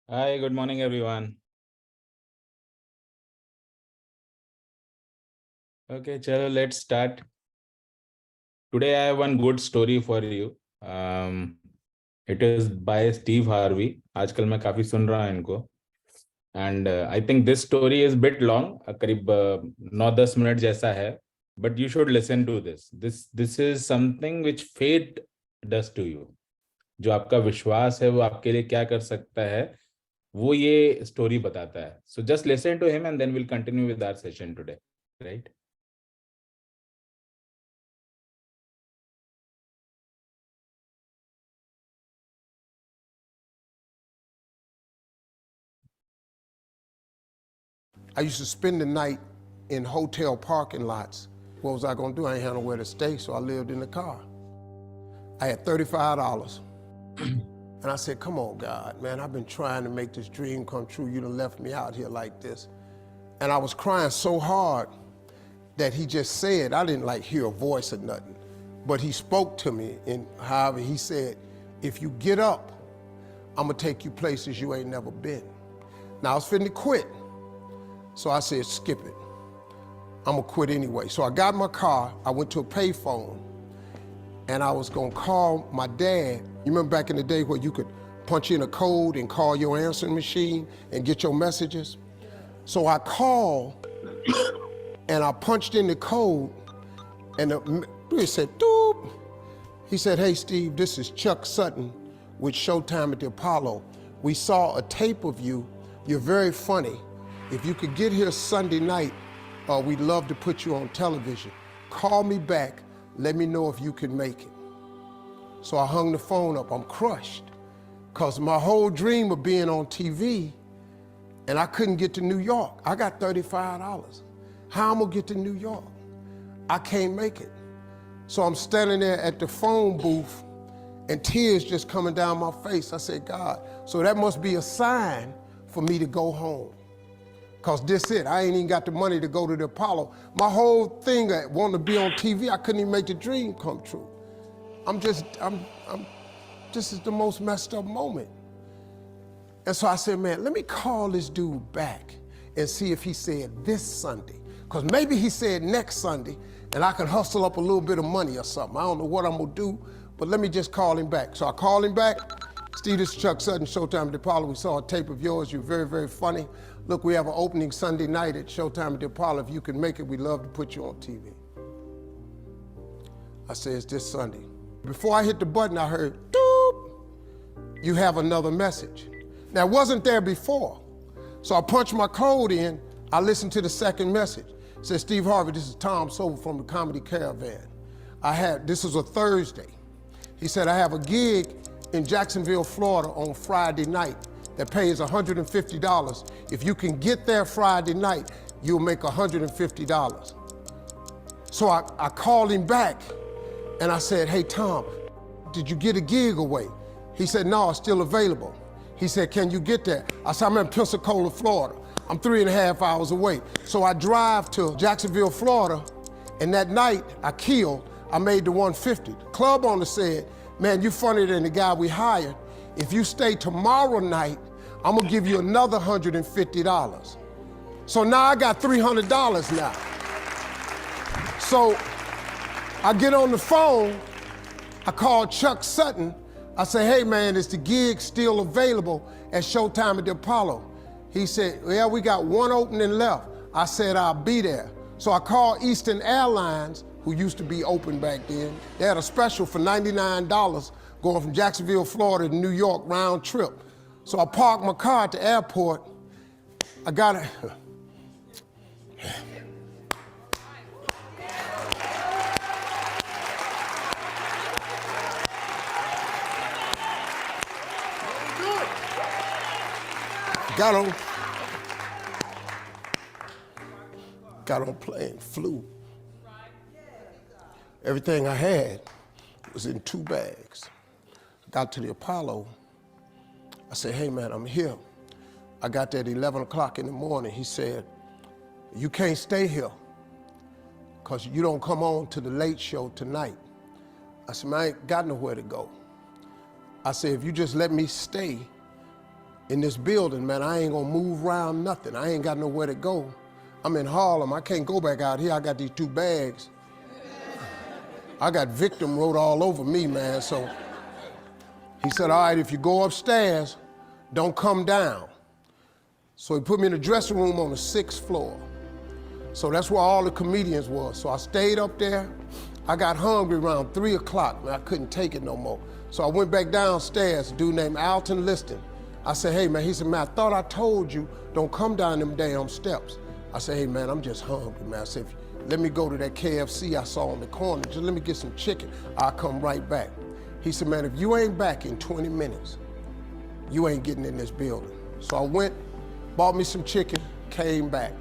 Hi, good morning, everyone. Okay, chalo, let's start. Today, I have one good story for you. It is by Steve Harvey. आजकल मैं काफी सुन रहा हूँ इनको. And I think this story is bit long. करीब 9-10 minute जैसा है. But you should listen to this. This is something which fate does to you. जो आपका विश्वास है वो आपके लिए क्या कर सकता है वो ये स्टोरी बताता है. So just listen to him and then we'll continue with our session today, right? I used to spend the night in hotel parking lots. What was I gonna do? I ain't had nowhere to stay, so I lived in the car. I had $35. And I said, come on, God, man, I've been trying to make this dream come true. You done left me out here like this. And I was crying so hard that he just said, I didn't like hear a voice or nothing, but he spoke to me, and however he said, if you get up, I'm gonna take you places you ain't never been. Now I was finna quit. So I said, skip it. I'm gonna quit anyway. So I got in my car, I went to a payphone, and I was gonna call my dad. You remember back in the day where you could punch in a code and call your answering machine and get your messages? So I called, and I punched in the code, and it said, doop. He said, hey, Steve, this is Chuck Sutton with Showtime at the Apollo. We saw a tape of you. You're very funny. If you could get here Sunday night, we'd love to put you on television. Call me back, let me know if you can make it. So I hung the phone up, I'm crushed. Cause my whole dream of being on TV, and I couldn't get to New York. I got $35. How I'm gonna get to New York? I can't make it. So I'm standing there at the phone booth, and tears just coming down my face. I said, God, so that must be a sign for me to go home. Cause this it, I ain't even got the money to go to the Apollo. My whole thing, I wanted to be on TV, I couldn't even make the dream come true. This is the most messed up moment. And so I said, man, let me call this dude back and see if he said this Sunday. Cause maybe he said next Sunday and I can hustle up a little bit of money or something. I don't know what I'm gonna do, but let me just call him back. So I called him back. Steve, this is Chuck Sutton, Showtime at the Apollo. We saw a tape of yours. You're very, very funny. Look, we have an opening Sunday night at Showtime at the Apollo. If you can make it, we'd love to put you on TV. I said, it's this Sunday. Before I hit the button, I heard, doop, you have another message. Now, it wasn't there before. So I punched my code in. I listened to the second message. It said, Steve Harvey, this is Tom Sobel from the Comedy Caravan. This was a Thursday. He said, I have a gig in Jacksonville, Florida on Friday night that pays $150. If you can get there Friday night, you'll make $150. So I called him back and I said, hey, Tom, did you get a gig away? He said, no, it's still available. He said, can you get there? I said, I'm in Pensacola, Florida. I'm 3.5 hours away. So I drive to Jacksonville, Florida, and that night I made the 150. The club owner said, man, you funnier than the guy we hired. If you stay tomorrow night, I'm gonna give you another $150. So now I got $300 now. So I get on the phone, I call Chuck Sutton. I say, hey man, is the gig still available at Showtime at the Apollo? He said, yeah, we got one opening left. I said, I'll be there. So I called Eastern Airlines, who used to be open back then. They had a special for $99 going from Jacksonville, Florida to New York round trip. So I parked my car at the airport. I got it. Got on plane, flew. Everything I had was in 2 bags. Got to the Apollo. I said, hey man, I'm here. I got there at 11 o'clock in the morning. He said, you can't stay here because you don't come on to the late show tonight. I said, man, I ain't got nowhere to go. I said, if you just let me stay in this building, man. I ain't gonna move around nothing. I ain't got nowhere to go. I'm in Harlem. I can't go back out here. I got these 2 bags. I got victim wrote all over me, man. So he said, all right, if you go upstairs, don't come down. So he put me in the dressing room on the 6th floor. So that's where all the comedians was. So I stayed up there. I got hungry around 3 o'clock, man. I couldn't take it no more. So I went back downstairs, a dude named Alton Liston. I said, hey, man, he said, man, I thought I told you, don't come down them damn steps. I said, hey, man, I'm just hungry, man. I said, let me go to that KFC I saw on the corner. Just let me get some chicken. I'll come right back. He said, man, if you ain't back in 20 minutes, you ain't getting in this building. So I went, bought me some chicken, came back.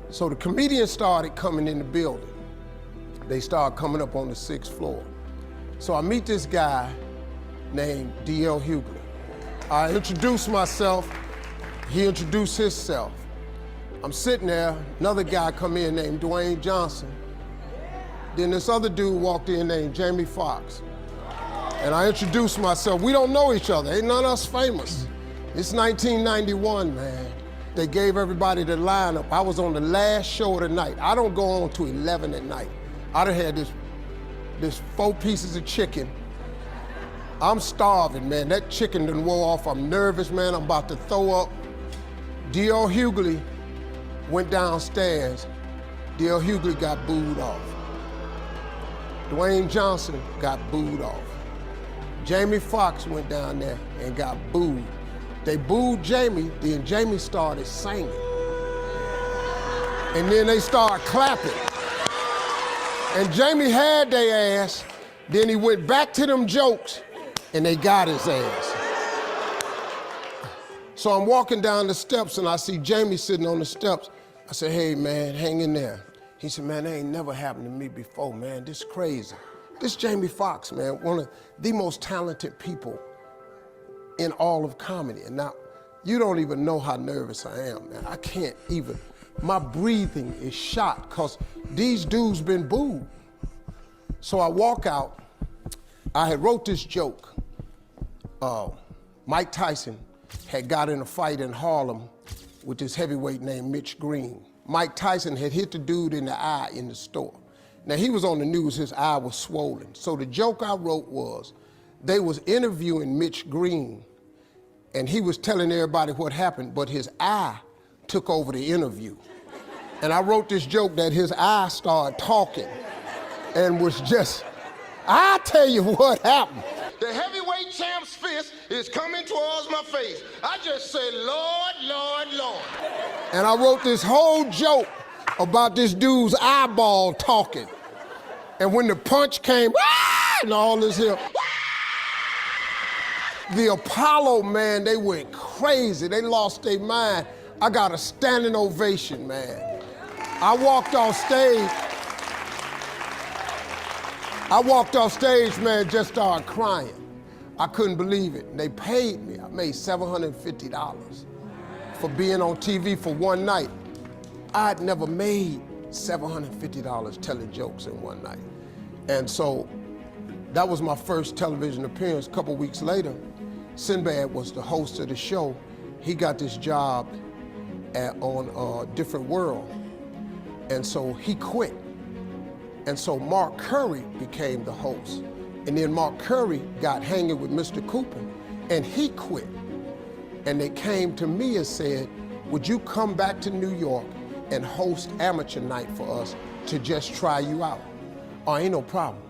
So the comedians started coming in the building. They started coming up on the 6th floor. So I meet this guy named D.L. Hughley. I introduced myself, he introduced himself. I'm sitting there, another guy come in named Dwayne Johnson. Then this other dude walked in named Jamie Foxx. And I introduced myself. We don't know each other, ain't none of us famous. It's 1991, man. They gave everybody the lineup. I was on the last show of the night. I don't go on to 11 at night. I done had this 4 pieces of chicken. I'm starving, man. That chicken done wore off. I'm nervous, man. I'm about to throw up. D.L. Hughley went downstairs. D.L. Hughley got booed off. Dwayne Johnson got booed off. Jamie Foxx went down there and got booed. They booed Jamie, then Jamie started singing. And then they started clapping. And Jamie had their ass, then he went back to them jokes, and they got his ass. So I'm walking down the steps and I see Jamie sitting on the steps. I said, hey man, hang in there. He said, man, that ain't never happened to me before, man. This is crazy. This Jamie Foxx, man, one of the most talented people in all of comedy. And now, you don't even know how nervous I am, man. I can't even, my breathing is shot because these dudes been booed. So I walk out, I had wrote this joke. Mike Tyson had got in a fight in Harlem with this heavyweight named Mitch Green. Mike Tyson had hit the dude in the eye in the store. Now he was on the news, his eye was swollen. So the joke I wrote was, they was interviewing Mitch Green and he was telling everybody what happened, but his eye took over the interview. And I wrote this joke that his eye started talking and was just, I tell you what happened. The heavyweight champ's fist is coming towards my face. I just said, Lord, Lord, Lord. And I wrote this whole joke about this dude's eyeball talking. And when the punch came, and all this here, the Apollo, man, they went crazy. They lost their mind. I got a standing ovation, man. I walked off stage, man, just started crying. I couldn't believe it. They paid me. I made $750 for being on TV for one night. I'd never made $750 telling jokes in one night. And so that was my first television appearance. A couple weeks later, Sinbad was the host of the show. He got this job on Different World. And so he quit. And so Mark Curry became the host. And then Mark Curry got hanging with Mr. Cooper, and he quit. And they came to me and said, would you come back to New York and host amateur night for us to just try you out? Oh, ain't no problem.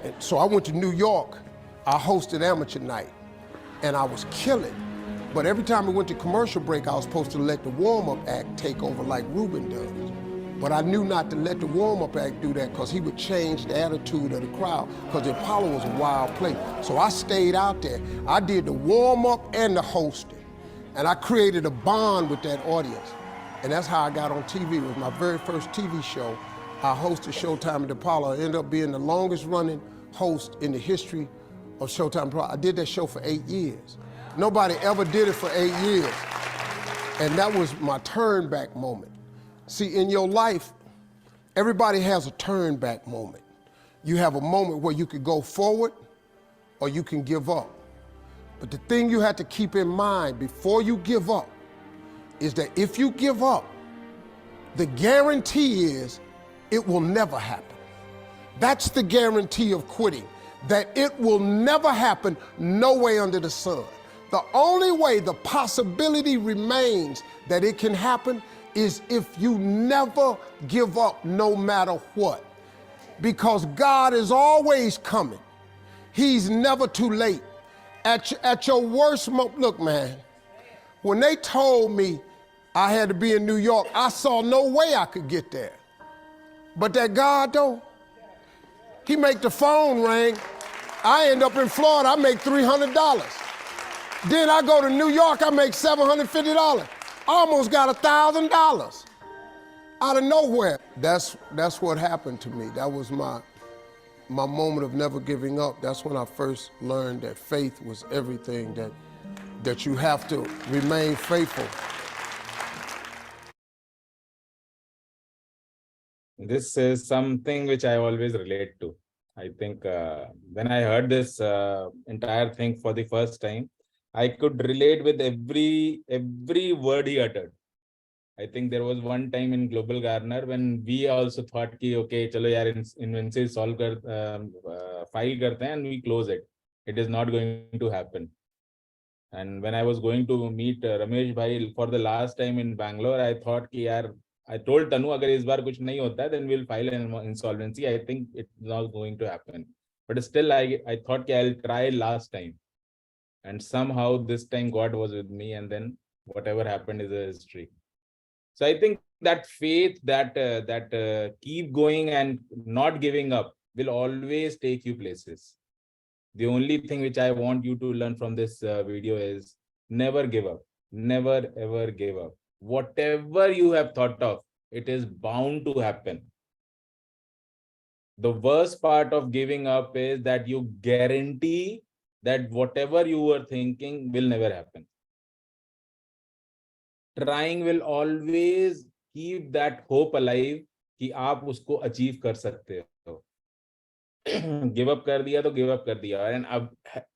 And so I went to New York, I hosted amateur night, and I was killing. But every time we went to commercial break, I was supposed to let the warm-up act take over like Ruben does. But I knew not to let the warm-up act do that because he would change the attitude of the crowd because the Apollo was a wild place. So I stayed out there. I did the warm-up and the hosting. And I created a bond with that audience. And that's how I got on TV. It was my very first TV show. I hosted Showtime at the Apollo. I ended up being the longest running host in the history of Showtime Apollo. I did that show for 8 years. Nobody ever did it for 8 years. And that was my turn back moment. See, in your life, everybody has a turn back moment. You have a moment where you could go forward or you can give up. But the thing you have to keep in mind before you give up is that if you give up, the guarantee is it will never happen. That's the guarantee of quitting, that it will never happen, no way under the sun. The only way the possibility remains that it can happen is if you never give up no matter what. Because God is always coming. He's never too late. At your worst moment, look, man, when they told me I had to be in New York, I saw no way I could get there. But that God, though, he make the phone ring. I end up in Florida, I make $300. Then I go to New York, I make $750. Almost got $1,000 out of nowhere. That's what happened to me. That was my moment of never giving up. That's when I first learned that faith was everything, that you have to remain faithful. This is something which I always relate to. I think when I heard this entire thing for the first time, I could relate with every word he uttered. I think there was one time in Global Garner when we also thought कि okay, चलो यार इनसे solve file करते हैं and we close it. It is not going to happen. And when I was going to meet Ramesh bhai for the last time in Bangalore, I thought कि यार, I told Tanu अगर इस बार कुछ नहीं होता है, then we'll file an insolvency. I think it's not going to happen. But still, I thought कि I'll try last time. And somehow this time God was with me, and then whatever happened is a history. So I think that faith, that keep going and not giving up will always take you places. The only thing which I want you to learn from this video is never give up. Never ever give up. Whatever you have thought of, it is bound to happen. The worst part of giving up is that you guarantee that whatever you were thinking will never happen. Trying will always keep that hope alive कि आप उसको achieve कर सकते हो. Give up कर दिया तो give up कर दिया.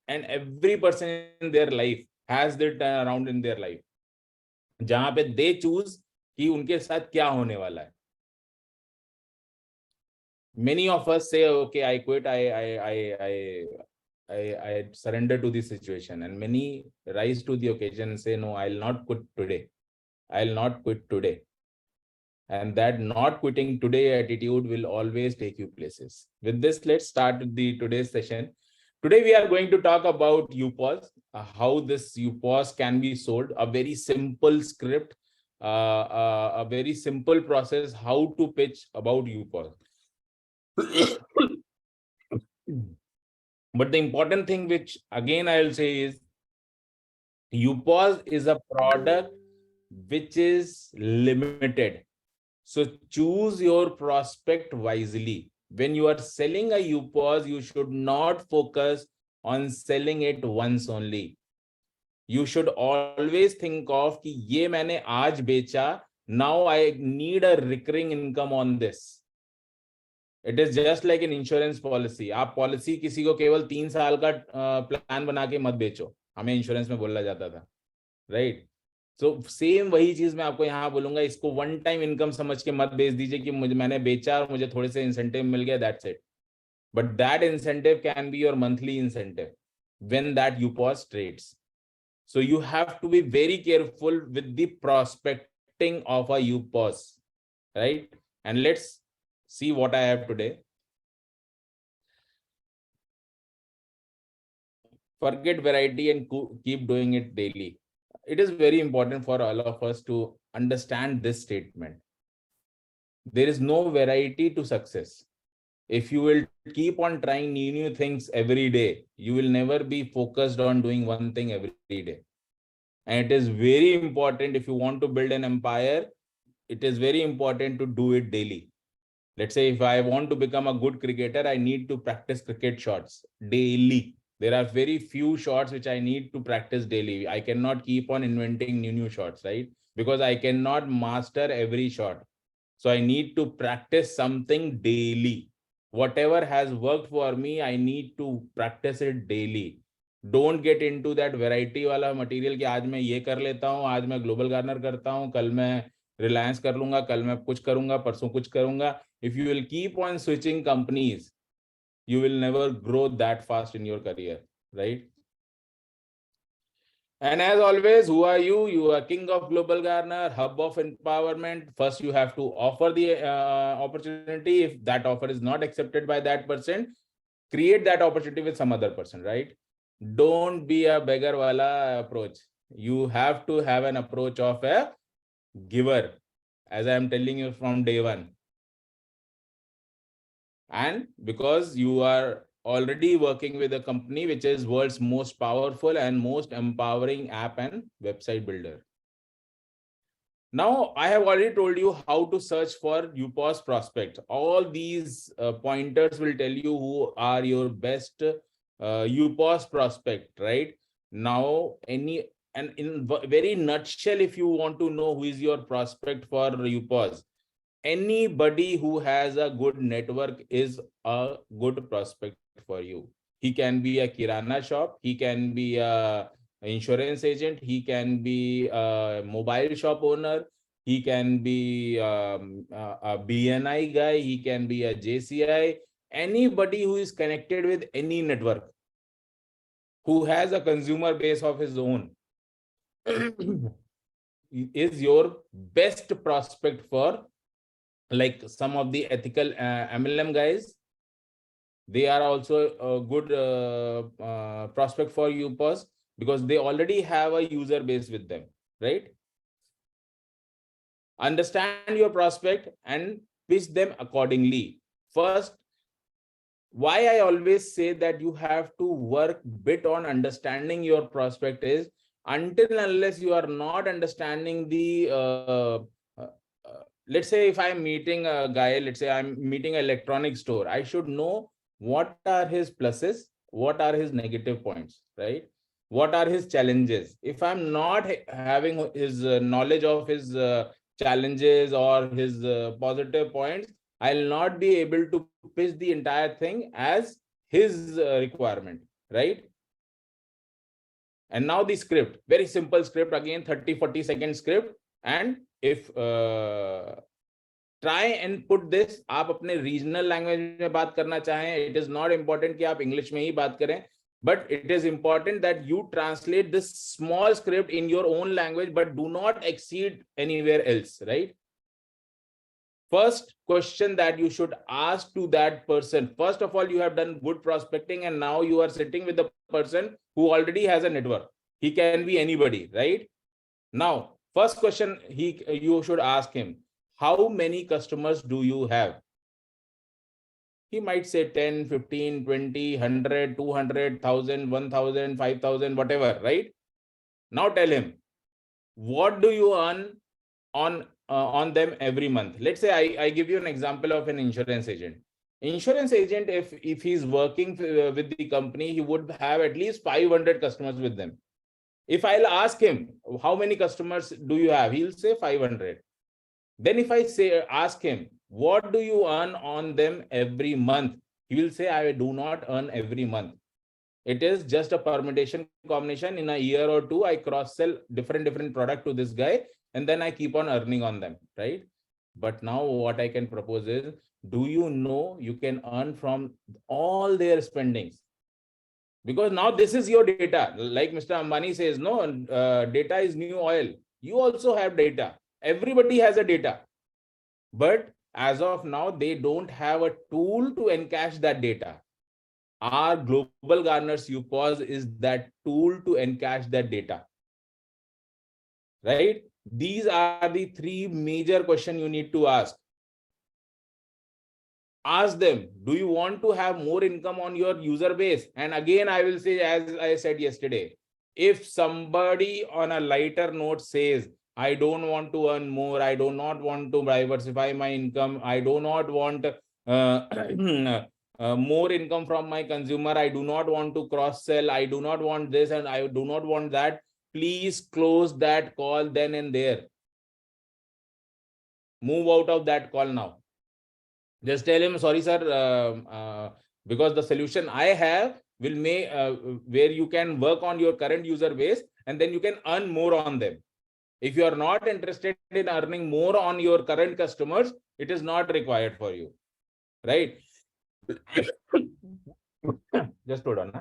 And every person in their life has their turnaround in their life. जहां पे they choose कि उनके साथ क्या होने वाला है. Many of us say, okay, I quit, I surrender to this situation, and many rise to the occasion and say, no, I'll not quit today. I'll not quit today. And that not quitting today attitude will always take you places. With this, let's start today's session. Today, we are going to talk about UPOS, how this UPOS can be sold, a very simple script, a very simple process, how to pitch about UPOS. But the important thing, which again I'll say, is UPOS is a product which is limited. So choose your prospect wisely. When you are selling a UPOS, you should not focus on selling it once only. You should always think of कि ये मैंने आज बेचा, now I need a recurring income on this. It is just like an insurance policy. आप policy किसी को केवल 3 साल का प्लान बना के मत बेचो. हमें इंश्योरेंस में बोला जाता था, राइट? सो सेम वही चीज मैं आपको यहाँ बोलूंगा. इसको वन टाइम इनकम समझ के मत बेच दीजिए कि मैंने बेचा और मुझे थोड़े से इंसेंटिव मिल गया, that's it. But that incentive can be your monthly incentive when that UPOS trades. So you have to be very careful with the prospecting of a UPOS, right? And let's see what I have today. Forget variety and keep doing it daily. It is very important for all of us to understand this statement. There is no variety to success. If you will keep on trying new things every day, you will never be focused on doing one thing every day. And it is very important, if you want to build an empire, it is very important to do it daily. Let's say if I want to become a good cricketer, I need to practice cricket shots daily. There are very few shots which I need to practice daily. I cannot keep on inventing new shots, right? Because I cannot master every shot. So I need to practice something daily. Whatever has worked for me, I need to practice it daily. Don't get into that variety वाला material कि आज मैं ये कर लेता हूँ, आज मैं global garner करता हूँ, कल मैं Reliance कर लूंगा, कल मैं कुछ करूंगा, परसों कुछ करूंगा. If you will keep on switching companies, you will never grow that fast in your career, right? And as always, who are you? You are king of global garner, hub of empowerment. First, you have to offer the opportunity. If that offer is not accepted by that person, create that opportunity with some other person, right? Don't be a beggar wala approach. You have to have an approach of a giver, as I am telling you from day one. And because you are already working with a company which is world's most powerful and most empowering app and website builder. Now, I have already told you how to search for UPOS prospect. All these pointers will tell you who are your best UPOS prospect, right? Now, and in very nutshell, if you want to know who is your prospect for UPOS, anybody who has a good network is a good prospect for you. He can be a kirana shop, he can be a insurance agent, he can be a mobile shop owner, he can be a BNI guy, he can be a JCI, anybody who is connected with any network, who has a consumer base of his own is your best prospect for, like some of the ethical MLM guys. They are also a good prospect for UPOS because they already have a user base with them, right? Understand your prospect and pitch them accordingly. First, why I always say that you have to work bit on understanding your prospect is, until unless you are not understanding the let's say if I'm meeting a guy, let's say I'm meeting an electronic store, I should know what are his pluses, what are his negative points, right? What are his challenges? If I'm not having his knowledge of his challenges or his positive points, I'll not be able to pitch the entire thing as his requirement, right? And now the script, very simple script, again 30-40 second script. And if try and put this, आप अपने regional language में बात करना चाहें, it is not important कि आप English में ही बात करें, but it is important that you translate this small script in your own language, but do not exceed anywhere else, right? First question that you should ask to that person, first of all, you have done good prospecting and now you are sitting with the person who already has a network. He can be anybody, right? Now, first question you should ask him, how many customers do you have? He might say 10, 15, 20, 100, 200, 1,000, 1,000, 5,000, whatever, right? Now tell him, what do you earn on them every month? Let's say I give you an example of an insurance agent. Insurance agent, if he's working with the company, he would have at least 500 customers with them. If I'll ask him, how many customers do you have? He'll say 500. Then if I ask him, what do you earn on them every month? He will say, I do not earn every month. It is just a permutation combination. In a year or two, I cross sell different product to this guy, and then I keep on earning on them, right? But now what I can propose is, do you know you can earn from all their spendings? Because now this is your data. Like Mr. Ambani says, no, data is new oil. You also have data. Everybody has a data. But as of now, they don't have a tool to encash that data. Our Global Garners UPOS is that tool to encash that data. Right? These are the three major questions you need to ask. Ask them, do you want to have more income on your user base? And again, I will say, as I said yesterday, if somebody on a lighter note says, I don't want to earn more, I do not want to diversify my income, I do not want more income from my consumer, I do not want to cross sell, I do not want this and I do not want that, please close that call then and there. Move out of that call now. Just tell him, sorry, sir, because the solution I have will make where you can work on your current user base and then you can earn more on them. If you are not interested in earning more on your current customers, it is not required for you, right? Just hold on.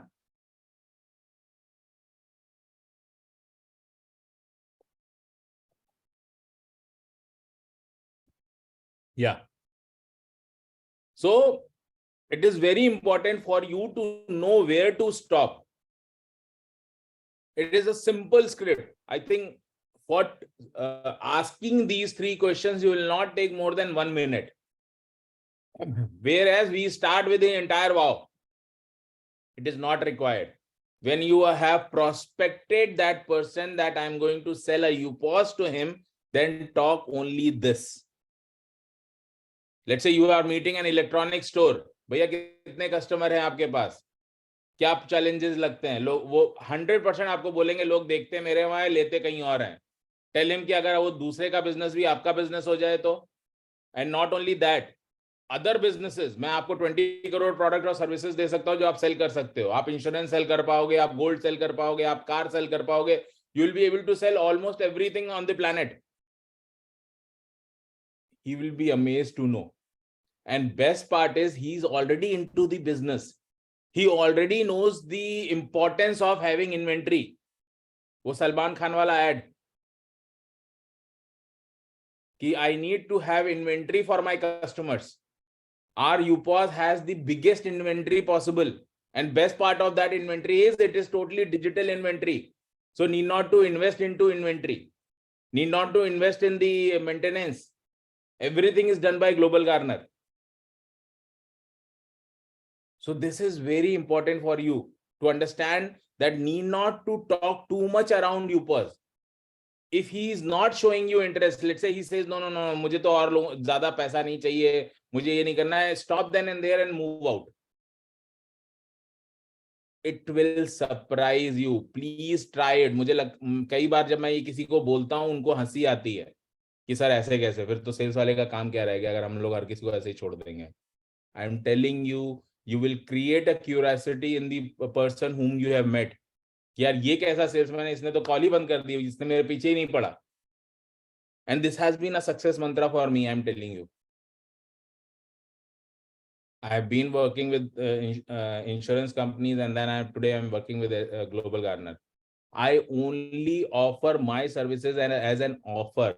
Yeah. So it is very important for you to know where to stop. It is a simple script. I think for asking these 3 questions, you will not take more than 1 minute. Whereas we start with the entire wow. It is not required. When you have prospected that person that I'm going to sell a UPOS to him, then talk only this. Let's say you are meeting an electronic store. भैया कितने customer हैं आपके पास, क्या challenges लगते हैं? लोग वो 100% आपको बोलेंगे लोग देखते मेरे वहां लेते कहीं और हैं. टेल हिम कि अगर वो दूसरे का बिजनेस भी आपका बिजनेस हो जाए तो. And not only that, other businesses, मैं आपको 20 करोड़ प्रोडक्ट और सर्विसेज दे सकता हूं जो आप सेल कर सकते हो. आप इंश्योरेंस सेल कर पाओगे, आप गोल्ड सेल कर पाओगे, आप कार सेल कर पाओगे. You will be able to sell almost everything on the planet. He will be amazed to know. And best part is he's already into the business. He already knows the importance of having inventory. वो सलमान खान वाला ad कि I need to have inventory for my customers. Our UPOS has the biggest inventory possible. And best part of that inventory is it is totally digital inventory. So need not to invest into inventory. Need not to invest in the maintenance. Everything is done by Global Garner. So this is very important for you to understand that need not to talk too much around UPOS. If he is not showing you interest, let's say he says, no, मुझे तो और ज़्यादा पैसा नहीं चाहिए, मुझे ये नहीं करना है, stop then and there and move out. It will surprise you. Please try it. मुझे कई बार जब मैं ये किसी को बोलता हूँ उनको हंसी आती है कि सर ऐसे कैसे, फिर तो सेल्स वाले का काम क्या रहेगा अगर हम लोग हर किसी को ऐसे ही छोड़ देंगे. I am telling you, you will create a curiosity in the person whom you have met. कि यार ये कैसा सेल्समैन है, इसने तो कॉल ही बंद कर दी, इसने मेरे पीछे ही नहीं पड़ा. And this has been a success mantra for me, I am telling you. I have been working with insurance companies, and then today I'm working with a Global Garner. I only offer my services and as an offer.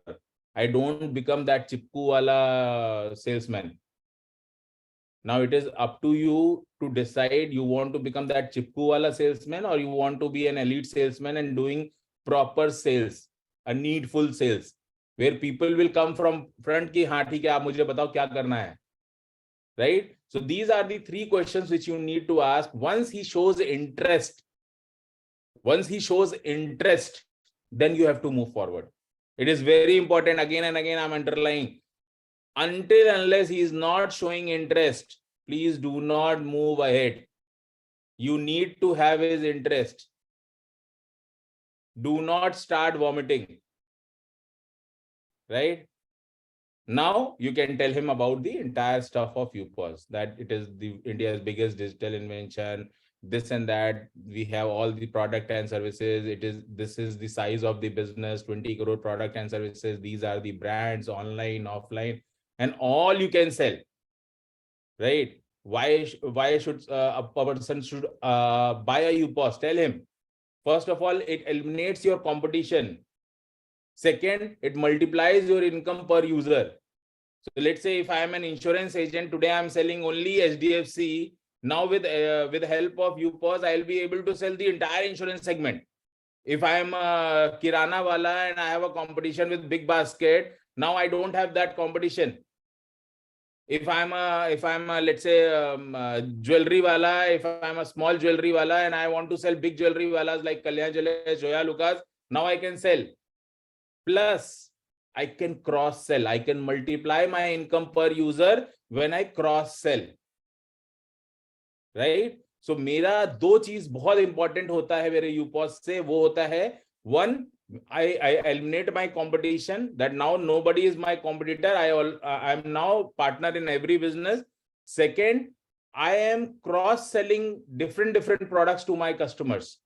I don't become that chipku wala salesman. Now it is up to you to decide you want to become that chipku wala salesman or you want to be an elite salesman and doing proper sales, a needful sales, where people will come from front ki haan theek hai aap mujhe batao kya karna hai, right? So these are the 3 questions which you need to ask. Once he shows interest, then you have to move forward. It is very important. Again and again I'm underlining, until unless he is not showing interest, please do not move ahead. You need to have his interest. Do not start vomiting, right? Now you can tell him about the entire stuff of UPOS, that it is the India's biggest digital invention, this and that. We have all the product and services. This is the size of the business, 20 crore product and services. These are the brands, online, offline, and all you can sell, right? Why should a person should buy a UPOS? Tell him. First of all, it eliminates your competition. Second, it multiplies your income per user. So let's say if I am an insurance agent, today I'm selling only HDFC. Now with help of UPOS, I'll be able to sell the entire insurance segment. If I am a Kirana wala and I have a competition with Big Basket, now I don't have that competition. If I'm a let's say jewelry wala, if I'm a small jewelry wala and I want to sell big jewelry walas like Kalyan Jewellers, Joya Lucas, now I can sell. Plus, I can cross sell. I can multiply my income per user when I cross sell, right? So मेरा 2 चीज बहुत important होता है मेरे UPOS से, वो होता है, 1, I eliminate my competition, that now nobody is my competitor. I am now partner in every business. Second, I am cross-selling different products to my customers.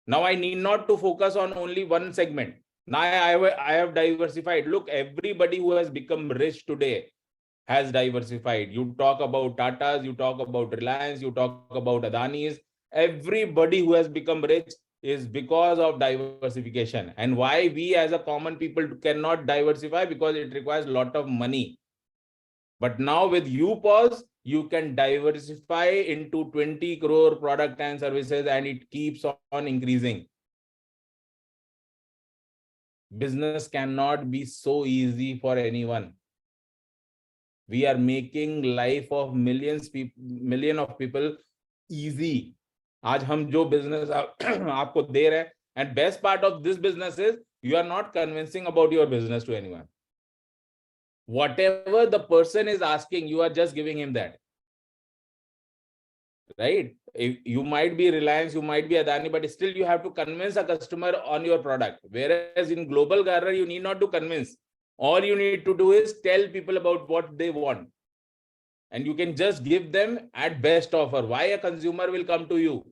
Now I need not to focus on only one segment. Now I have diversified. Look, everybody who has become rich today has diversified. You talk about Tatas, you talk about Reliance, you talk about Adani's. Everybody who has become rich is because of diversification. And why we as a common people cannot diversify? Because it requires a lot of money. But now with UPOS, you can diversify into 20 crore product and services, and it keeps on increasing. Business cannot be so easy for anyone. We are making life of million of people easy. आज हम जो business आपको दे रहे हैं, and best part of this business is you are not convincing about your business to anyone. Whatever the person is asking, you are just giving him that. Right? If you might be Reliance, you might be Adani, but still you have to convince a customer on your product. Whereas in Global Garner, you need not to convince. All you need to do is tell people about what they want. And you can just give them at best offer. Why a consumer will come to you?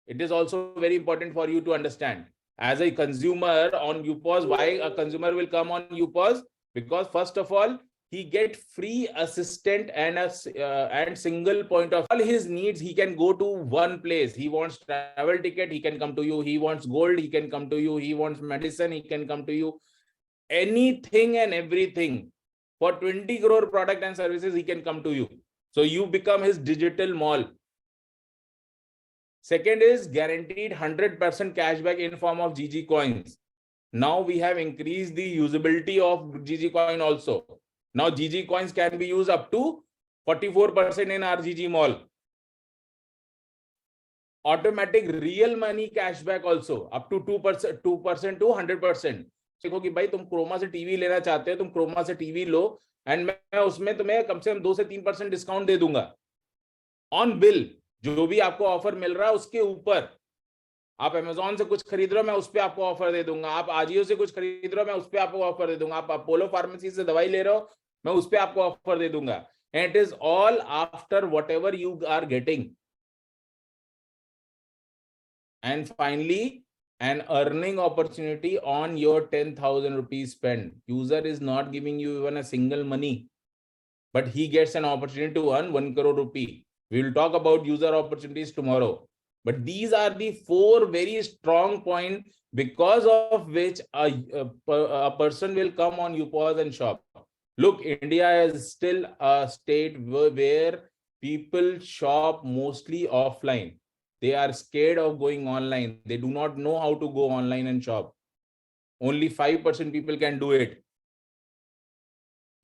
It is also very important for you to understand. As a consumer on UPOS, why a consumer will come on UPOS? Because first of all, he get free assistant and and single point of all his needs. He can go to one place. He wants travel ticket, he can come to you. He wants gold, he can come to you. He wants medicine, he can come to you. Anything and everything. For 20 crore product and services, he can come to you. So you become his digital mall. Second is guaranteed 100% cashback in form of GG coins. Now we have increased the usability of GG coin also. Now GG coins can be used up to 44% in our GG mall. Automatic real money cashback also up to 2% to 100%. देखो कि भाई तुम Croma से TV लेना चाहते हो, तुम Croma से टीवी लो एंड मैं उसमें तुम्हें कम से कम 2 से 3% डिस्काउंट दे दूंगा ऑन बिल. जो भी आपको ऑफर मिल रहा है उसके ऊपर. आप अमेजोन से कुछ खरीद रहे हो, मैं उस पर आपको ऑफर दे दूंगा. आप आजियो से कुछ खरीद रहे हो, मैं उस पर आपको ऑफर दे दूंगा. आप अपोलो फार्मेसी से दवाई ले रहे हो, मैं उस पर आपको ऑफर दे दूंगा. And it is all after whatever you are getting. And finally, an earning opportunity on your 10,000 rupees spend. User is not giving you even a single money, but he gets an opportunity to earn 1 crore rupee. We will talk about user opportunities tomorrow. But these are the 4 very strong points because of which a person will come on UPOS and shop. Look, India is still a state where people shop mostly offline. They are scared of going online. They do not know how to go online and shop. Only 5% people can do it.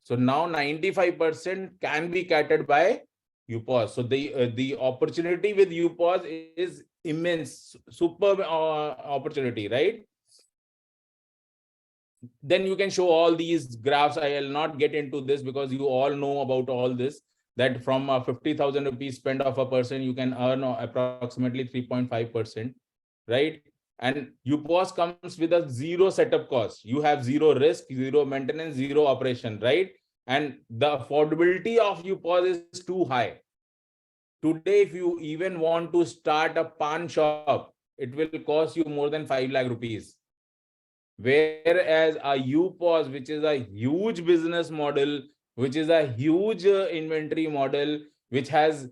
So now 95% can be catered by UPOS. So the opportunity with UPOS is immense, super opportunity, right? Then you can show all these graphs. I will not get into this because you all know about all this. That from 50,000 rupees spend of a person, you can earn approximately 3.5%, right? And UPOS comes with a zero setup cost. You have zero risk, zero maintenance, zero operation, right? And the affordability of UPOS is too high. Today, if you even want to start a pan shop, it will cost you more than 5 lakh rupees. Whereas a UPOS, which is a huge business model, which is a huge inventory model, which has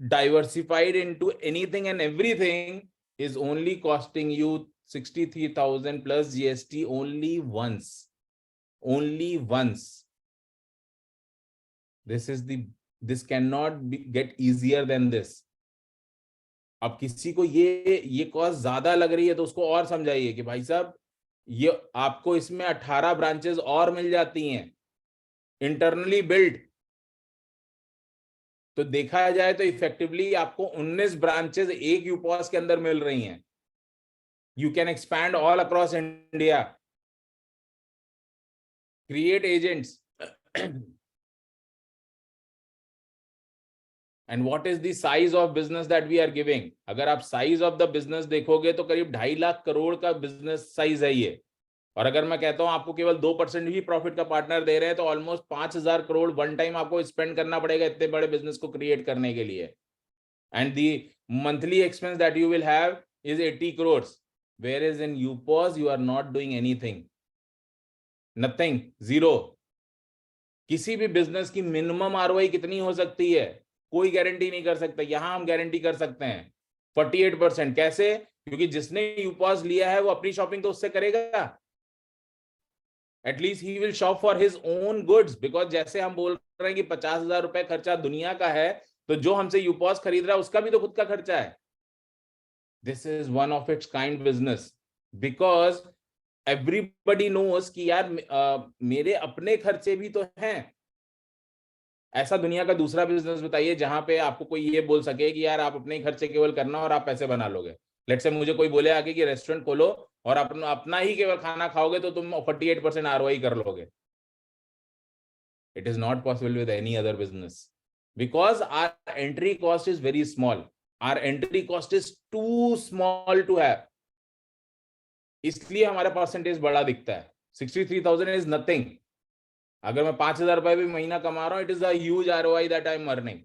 diversified into anything and everything, is only costing you 63,000 plus GST only once. Only once. This cannot get easier than this. अब किसी को ये cost ज्यादा लग रही है तो उसको और समझाइए कि भाई साहब ये आपको इसमें 18 ब्रांचेस और मिल जाती हैं इंटरनली बिल्ड. तो देखा जाए तो इफेक्टिवली आपको 19 ब्रांचेस एक यूपॉस के अंदर मिल रही हैं. You can expand all across India, create agents. And what is the size of business that we are giving? अगर आप size of the business देखोगे तो करीब 2.5 लाख करोड़ का business size है ये. और अगर मैं कहता हूं आपको केवल 2% ही प्रॉफिट का पार्टनर दे रहे हैं, तो ऑलमोस्ट 5,000 करोड़ वन टाइम आपको स्पेंड करना पड़ेगा इतने बड़े बिजनेस को क्रिएट करने के लिए. And the monthly expense that you will have is 80 crores, whereas in UPOS you are not doing anything, nothing, zero. किसी भी बिजनेस की मिनिमम आरओआई कितनी हो सकती है, कोई गारंटी नहीं कर सकता. यहां हम गारंटी कर सकते हैं 48%. कैसे? क्योंकि जिसने यूपॉस लिया है वो अपनी शॉपिंग तो उससे करेगा. At least he will shop for his own goods. Because जैसे हम बोल रहे हैं कि 50,000 रुपए खर्चा दुनिया का है, तो जो हमसे यूपॉस खरीद रहा है उसका भी तो खुद का खर्चा है. This is one of its kind business, because everybody knows कि यार मेरे अपने खर्चे भी तो हैं. ऐसा दुनिया का दूसरा बिजनेस बताइए जहां पे आपको कोई ये बोल सके कि यार आप अपने ही खर्चे केवल करना और आप पैसे बना लोगे. लेट्स से मुझे कोई बोले आगे कि रेस्टोरेंट खोलो और अपना ही केवल खाना खाओगे तो तुम 48% आरओआई कर लोगे. It is not possible with any other business, because our entry cost is very small. Our entry cost is too small to have. इसलिए हमारा परसेंटेज बड़ा दिखता है. 63,000 इज नथिंग. अगर मैं 5,000 रुपए भी महीना कमा रहा हूं, it is a huge ROI that I am earning.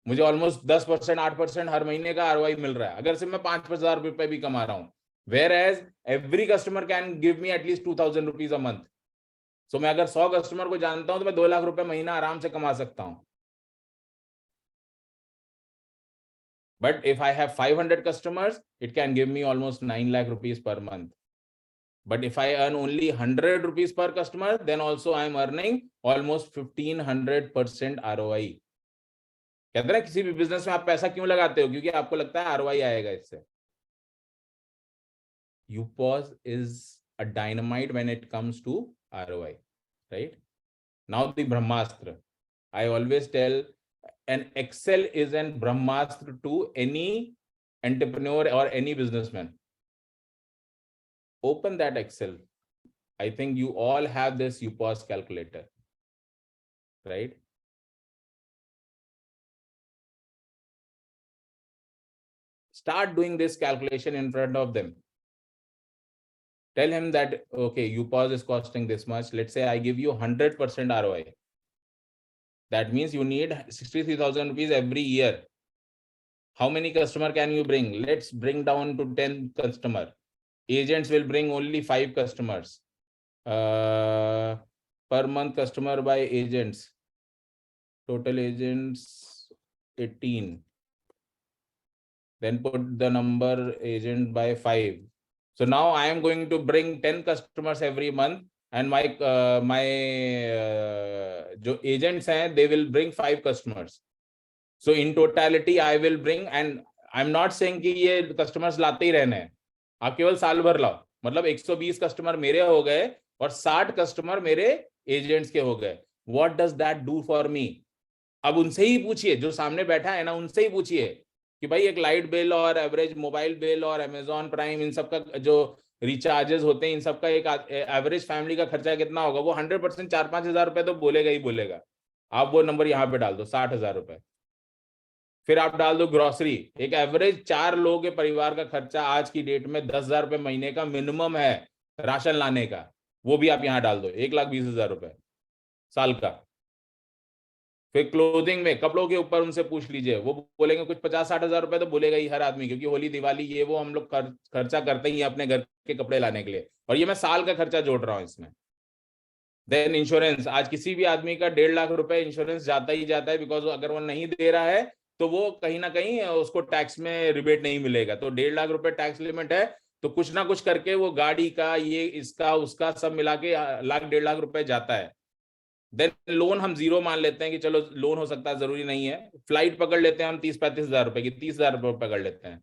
मुझे ऑलमोस्ट 10%, 8% हर महीने का आरओआई मिल रहा है अगर सिर्फ मैं 5,000 रुपए भी कमा रहा हूं. Whereas every customer can give me at least 2,000 rupees a month. So मैं अगर 100 कस्टमर को जानता हूं तो मैं 2 लाख रुपए महीना आराम से कमा सकता हूं. But if I have 500 customers, it can give me almost 9 lakh rupees per month. But if I earn only 100 rupees per customer, then also I am earning almost 1,500% ROI. कहते हैं किसी भी बिजनेस में आप पैसा क्यों लगाते हो? क्योंकि आपको लगता है आरओआई आएगा इससे. UPOS is a dynamite when it comes to ROI, right? Now the Brahmastra. I always tell an Excel is an Brahmastra to any entrepreneur or any businessman. Open that Excel. I think you all have this UPOS calculator, right? Start doing this calculation in front of them. Tell him that, okay, UPOS is costing this much. Let's say I give you 100% ROI. That means you need 63,000 rupees every year. How many customer can you bring? Let's bring down to 10 customer. Agents will bring only 5 customers. Per month customer by agents. Total agents 18. Then put the number agent by 5. So now I am going to bring 10 customers every month, and my जो agents हैं, they will bring 5 customers. So in totality I will bring, and I'm not saying कि ये customers लाते ही रहने हैं. आप केवल साल भर लाओ. मतलब 120 कस्टमर मेरे हो गए और 60 कस्टमर मेरे एजेंट्स के हो गए. What does that do for me? अब उनसे ही पूछिए, जो सामने बैठा है ना, उनसे ही पूछिए कि भाई एक लाइट बिल और एवरेज मोबाइल बिल और अमेजॉन प्राइम, इन सब का जो रिचार्जेस होते हैं, इन सब का एक एवरेज फैमिली का खर्चा कितना होगा? वो 100% 4-5 हजार रुपए तो बोलेगा ही बोलेगा. आप वो नंबर यहाँ पे डाल दो, 60,000 रुपए. फिर आप डाल दो ग्रोसरी. एक एवरेज 4 लोगों के परिवार का खर्चा आज की डेट में 10,000 रुपए महीने का मिनिमम है राशन लाने का. वो भी आप यहाँ डाल दो, 1,20,000 रुपए साल का. फिर क्लोथिंग में, कपड़ों के ऊपर उनसे पूछ लीजिए, वो बोलेंगे कुछ 50-60 हजार रुपए तो बोलेगा ही हर आदमी, क्योंकि होली दिवाली ये वो हम लोग खर्चा करते ही अपने घर के कपड़े लाने के लिए. और ये मैं साल का खर्चा जोड़ रहा हूँ इसमें. Then insurance. आज किसी भी आदमी का 1.5 लाख रुपए इंश्योरेंस जाता ही जाता है, बिकॉज अगर वो नहीं दे रहा है तो वो कहीं ना कहीं उसको टैक्स में रिबेट नहीं मिलेगा. तो 1.5 लाख रुपए टैक्स लिमिट है, तो कुछ ना कुछ करके वो गाड़ी का, ये इसका उसका सब मिला के 1.5 लाख रुपए जाता है. देन लोन हम जीरो मान लेते हैं कि चलो लोन हो सकता है, जरूरी नहीं है. फ्लाइट पकड़ लेते हैं हम 30-35 हजार रुपए की, 30,000 रुपए पकड़ लेते हैं.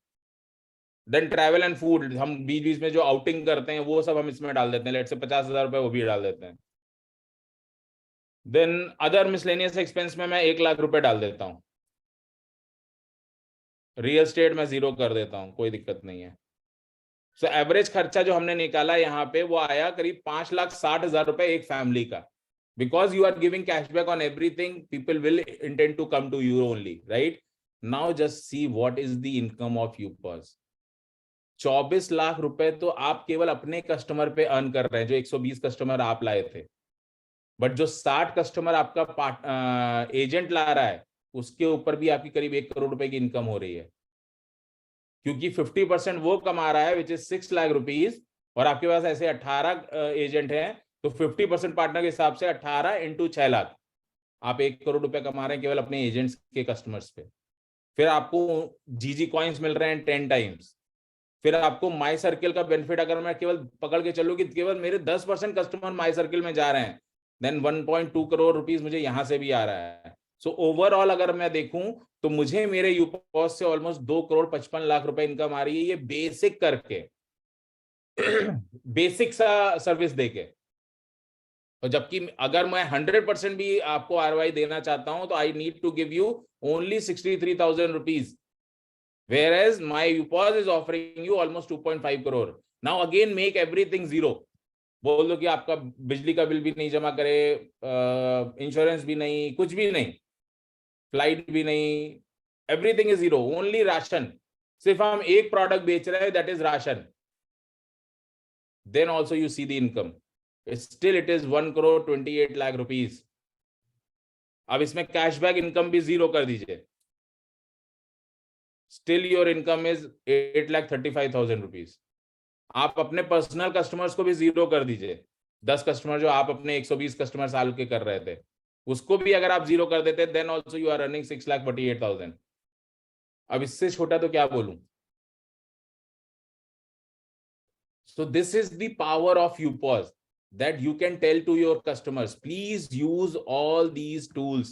देन ट्रैवल एंड फूड, हम बीच बीच में जो आउटिंग करते हैं वो सब हम इसमें डाल देते हैं. लेट से 50,000 रुपए वो भी डाल देते हैं. देन अदर मिसलेनियस एक्सपेंस में मैं 1 लाख रुपए डाल देता हूँ. रियल स्टेट में जीरो कर देता हूँ, कोई दिक्कत नहीं है. सो एवरेज खर्चा जो हमने निकाला यहाँ पे वो आया करीब 5,60,000 रुपए एक फैमिली का. Because you are giving cashback on everything, people will intend to come to you only, right? Now just see what is the income of UPOS. 24 lakh रुपए तो आप केवल अपने कस्टमर पे अर्न कर रहे हैं, जो 120 कस्टमर आप लाए थे। बट जो 60 कस्टमर आपका एजेंट ला रहा है, उसके ऊपर भी आपकी करीब 1 करोड़ रुपए की इनकम हो रही है, क्योंकि 50% वो कमा रहा है विच इज 6 लाख रुपीज, और आपके पास ऐसे 18 एजेंट हैं, तो 50% पार्टनर के हिसाब से 18 इंटू 6 लाख, आप 1 करोड़ रुपए कमा रहे हैं केवल अपने एजेंट्स के कस्टमर्स पे। फिर आपको जीजी कॉइन्स मिल रहे हैं 10 टाइम्स। फिर आपको माई सर्किल का बेनिफिट, अगर मैं केवल पकड़ के चलूँ कि केवल मेरे 10% कस्टमर माई सर्किल में जा रहे हैं, देन 1.2 करोड़ रुपीज मुझे यहां से भी आ रहा है। सो ओवरऑल अगर मैं देखूं तो मुझे मेरे यूपॉस से ऑलमोस्ट 2 करोड़ 55 लाख रुपए इनकम आ रही है, ये बेसिक करके बेसिक सा सर्विस देके। और जबकि अगर मैं 100% भी आपको आरओआई देना चाहता हूं तो I need to give you only 63,000 rupees, whereas my UPOS is offering you almost 2.5 crore. Now again make everything zero. बोल दो कि आपका बिजली का बिल भी नहीं जमा करे, इंश्योरेंस भी नहीं, कुछ भी नहीं, फ्लाइट भी नहीं, everything is zero, only ration. सिर्फ हम एक प्रोडक्ट बेच रहे हैं, that is ration. Then also you see the income, still it is 1 crore 28 lakh rupees. अब इसमें कैशबैक इनकम भी जीरो कर दीजिए, still your income is 8,35,000 rupees. आप अपने पर्सनल कस्टमर्स को भी जीरो कर दीजिए, 10 कस्टमर जो आप अपने 120 कस्टमर साल के कर रहे थे, उसको भी अगर आप जीरो कर देते, then also you are running 6,48,000। अब इससे छोटा तो क्या बोलूं। So this is the power of you pause, that you can tell to your customers, please use all these tools.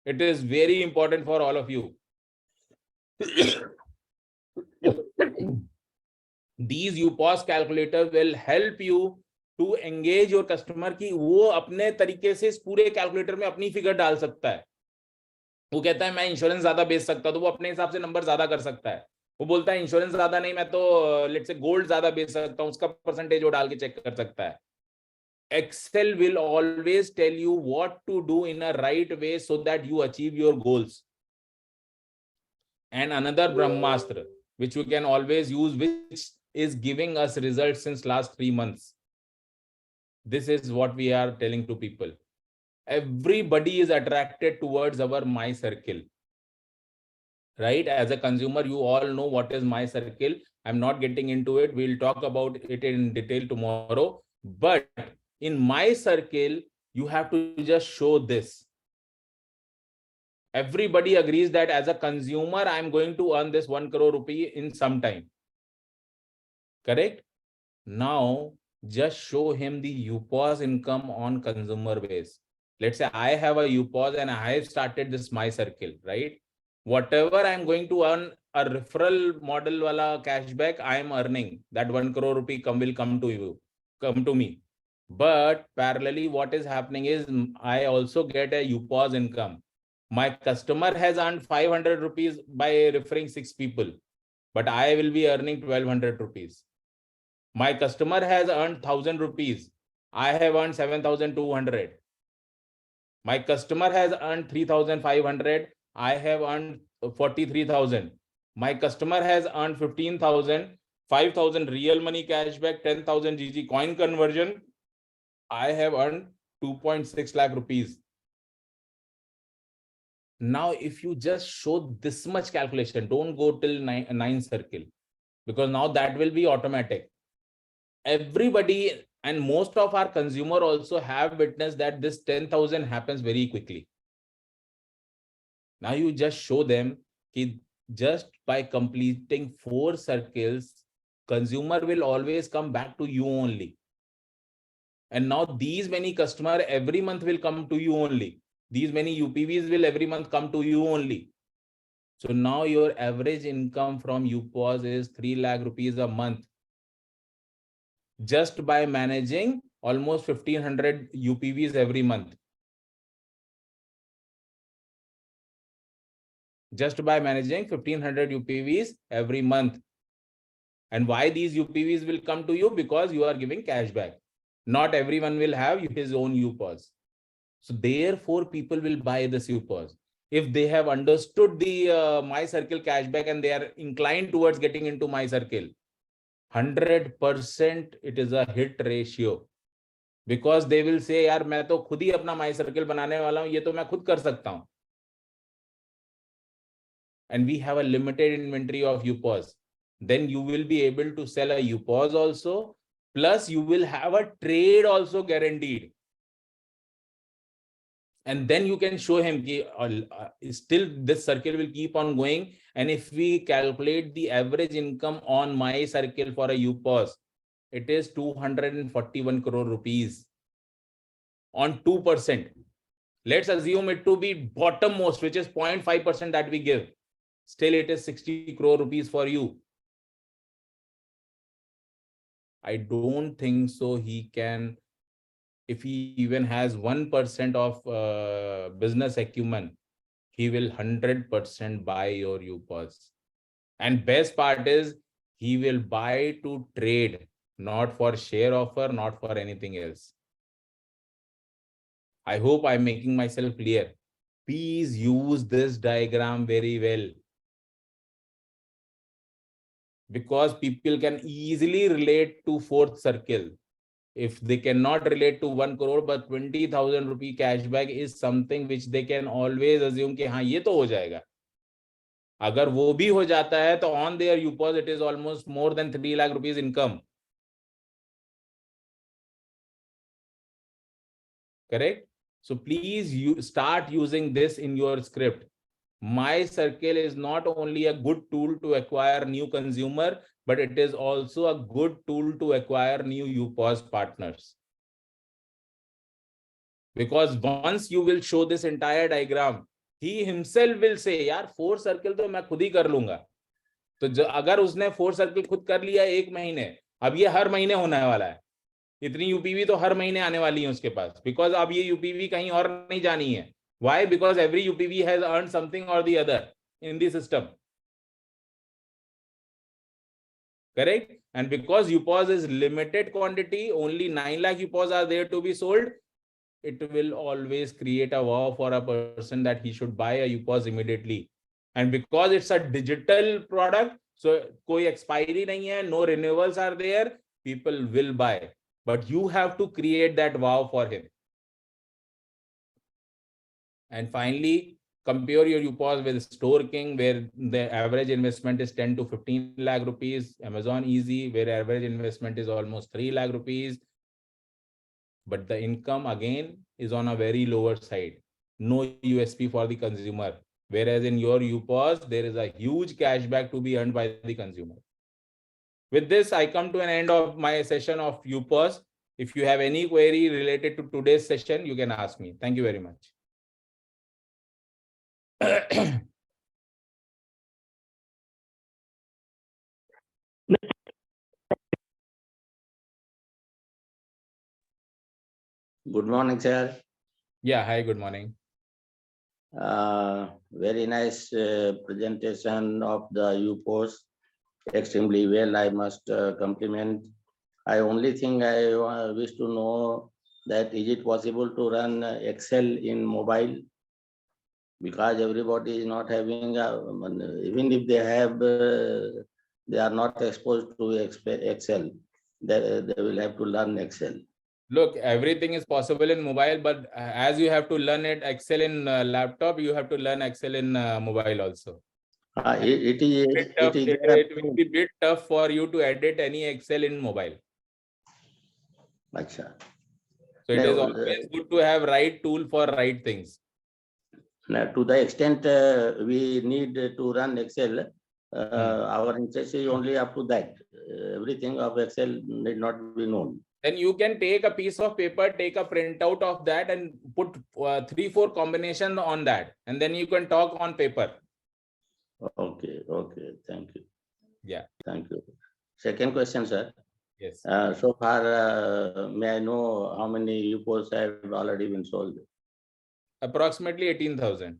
It is very important for all of you. These UPOS calculator will help you to engage your customer, कि वो अपने तरीके से इस पूरे calculator में अपनी figure डाल सकता है। वो कहता है मैं इंश्योरेंस ज्यादा बेच सकता हूं, तो वो अपने हिसाब से नंबर ज्यादा कर सकता है। वो बोलता है इंश्योरेंस ज्यादा नहीं, मैं तो लेट्स से गोल्ड ज्यादा बेच सकता हूं, उसका परसेंटेज वो डाल के चेक कर सकता है। Excel will always tell you what to do in a right way so that you achieve your goals. And another Brahmastra, which you can always use, which is giving us results since last 3 months. This is what we are telling to people. Everybody is attracted towards our My Circle. Right? As a consumer, you all know what is My Circle. I'm not getting into it. We'll talk about it in detail tomorrow. But in My Circle, you have to just show this. Everybody agrees that as a consumer, I'm going to earn this 1 crore rupee in some time. Correct? Now, just show him the UPOS income on consumer base. Let's say I have a UPOS and I have started this My Circle, right? Whatever I'm going to earn a referral model wala cashback, I am earning. That 1 crore rupee will come to you, come to me. But parallelly, what is happening is I also get a UPOS income. My customer has earned 500 rupees by referring 6 people, but I will be earning 1,200 rupees. My customer has earned 1,000 rupees. I have earned 7,200. My customer has earned 3,500. I have earned 43,000. My customer has earned 15,000, 5,000 real money cashback, 10,000 GG coin conversion. I have earned 2.6 lakh rupees. Now, if you just show this much calculation, don't go till 9 circle, because now that will be automatic. Everybody and most of our consumer also have witnessed that this 10,000 happens very quickly. Now you just show them that just by completing 4 circles, consumer will always come back to you only. And now these many customer every month will come to you only. These many UPVs will every month come to you only. So now your average income from UPOS is 3 lakh rupees a month, just by managing almost 1,500 UPVs every month. Just by managing 1,500 UPVs every month. And why these UPVs will come to you? Because you are giving cashback. Not everyone will have his own UPOS. So therefore, people will buy this UPOS. If they have understood the My Circle cashback and they are inclined towards getting into My Circle, 100% it is a hit ratio. Because they will say, यार मैं तो खुद ही अपना माई circle बनाने वाला हूं, ये तो मैं खुद कर सकता हूं. And we have a limited inventory of UPOS. Then you will be able to sell a UPOS also, plus you will have a trade also guaranteed. And then you can show him still this circle will keep on going. And if we calculate the average income on my circle for a UPOS, it is 241 crore rupees on 2%. Let's assume it to be bottommost, which is 0.5% that we give. Still, it is 60 crore rupees for you. I don't think so he can, if he even has 1% of business acumen, he will 100% buy your UPOS. And best part is, he will buy to trade, not for share offer, not for anything else. I hope I'm making myself clear. Please use this diagram very well, because people can easily relate to fourth circle. If they cannot relate to 1 crore, but 20,000 rupee cashback is something which they can always assume कि हाँ ये तो हो जाएगा. अगर वो भी हो जाता है तो on their UPOS it is almost more than 3 lakh rupees income. Correct? So please start using this in your script. My circle is not only a good tool to acquire new consumer, but it is also a good tool to acquire new UPOS partners. Because once you will show this entire diagram, he himself will say, यार 4 circle तो मैं खुद ही कर लूंगा. तो अगर उसने 4 circle खुद कर लिया 1 महीने, अब ये हर महीने होने वाला है. इतनी यूपीवी तो हर महीने आने वाली है उसके पास, बिकॉज अब ये यूपीवी कहीं और नहीं जानी है. Why? Because every UPV has earned something or the other in the system. Correct? And because UPOS is limited quantity, only 9 lakh UPOS are there to be sold, it will always create a wow for a person that he should buy a UPOS immediately. And because it's a digital product, so koi expiry nahi hai, no renewals are there, people will buy. But you have to create that wow for him. And finally, compare your UPOS with Store King, where the average investment is 10 to 15 lakh rupees. Amazon Easy, where average investment is almost 3 lakh rupees. But the income again is on a very lower side. No USP for the consumer. Whereas in your UPOS, there is a huge cashback to be earned by the consumer. With this, I come to an end of my session of UPOS. If you have any query related to today's session, you can ask me. Thank you very much. Good morning, sir. Yeah, hi, good morning. Very nice presentation of the UPOS. Extremely well, I must compliment. I only thing I wish to know that is it possible to run Excel in mobile? Because everybody is not having, even if they have, they are not exposed to Excel. They will have to learn Excel. Look, everything is possible in mobile, but as you have to learn Excel in laptop, you have to learn Excel in mobile also. It will be a bit tough for you to edit any Excel in mobile. Achha. So it is always good to have right tool for right things. Now, to the extent we need to run Excel, our interest is only up to that. Everything of Excel need not be known. Then you can take a piece of paper, take a printout of that and put 3-4 combinations on that. And then you can talk on paper. Okay, thank you. Yeah. Thank you. Second question, sir. Yes. So far, may I know how many UPOs have already been sold? Approximately 18,000.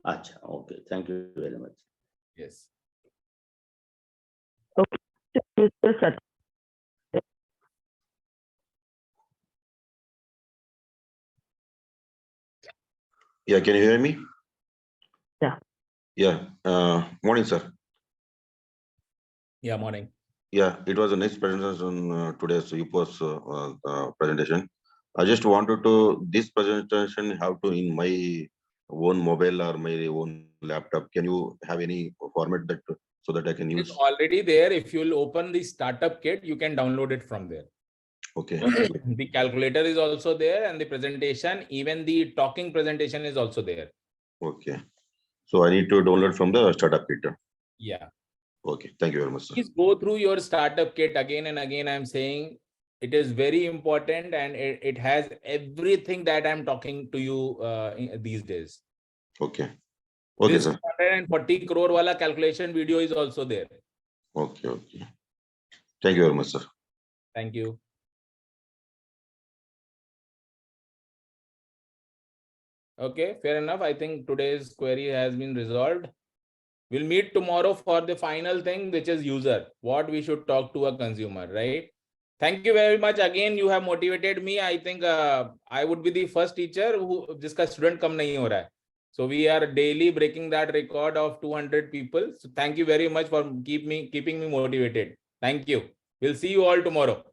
Achha, okay, thank you very much. Yes. Okay, sir. Yeah, can you hear me? Yeah. Yeah. Morning, sir. Yeah, morning. Yeah, it was a nice presentation today's UPOS presentation. I just wanted to this presentation have to in my own mobile or my own laptop. Can you have any format that so that I can It's use? already there. If you'll open the startup kit, you can download it from there. Okay. The calculator is also there, and the presentation, even the talking presentation is also there. Okay. So I need to download from the startup kit. Yeah. Okay. Thank you very much, sir. Please go through your startup kit again and again. I'm saying it is very important, and it has everything that I'm talking to you these days. Okay. Okay, This sir. 240 crore wala calculation video is also there. Okay. Okay. Thank you very much, sir. Thank you. Okay, fair enough. I think today's query has been resolved. We'll meet tomorrow for the final thing, which is user, what we should talk to a consumer, right? Thank you very much. Again, you have motivated me. I think I would be the first teacher who jiska student kam nahi ho raha hai. So we are daily breaking that record of 200 people. So thank you very much for keeping me motivated. Thank you. We'll see you all tomorrow.